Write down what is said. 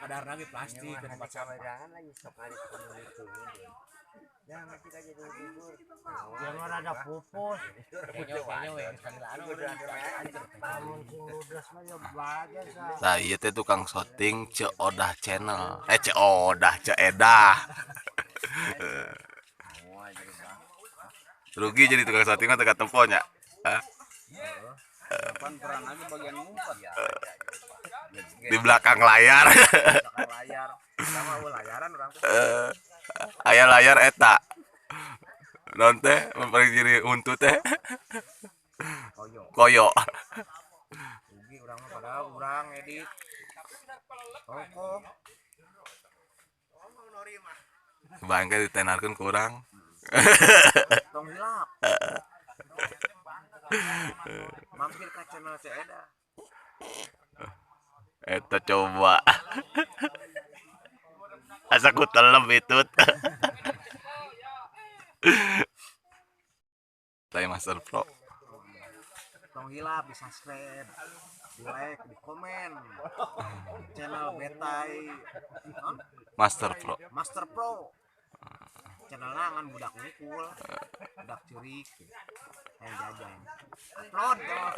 kadar lagi plastik ke tempat sampah. Jangan lagi stok kali itu. Jangan kita jadi bubur. Jangan ada pupus. Kayaknya weh sekali lalu udah Namun sing ludes mah ya baja sa. Nah iya teh tukang syuting Cek Odah channel. Cek Odah, Cek Edah. Rugi jadi tukang syuting mah teka temponya. Kapan peran lagi bagian ngumpet ya. Di belakang layar. Belakang layar. Sama layaran orang tuh. Aya layar eta. Non teh memperkiri untuk teh. Koyo. Rugi orang mah padahal orang edit. Rokok. Bangke ditenarkeun ku urang. Tong hilap. Mampir ke channel Ceda. Eta coba. Asa ku telem itu. Saya Master Pro. Tong hilap di subscribe, di like, di komen. Channel Betai Master Pro. Master Pro. Channel nangan budak ngukul, budak curik, jajan. Upload dong.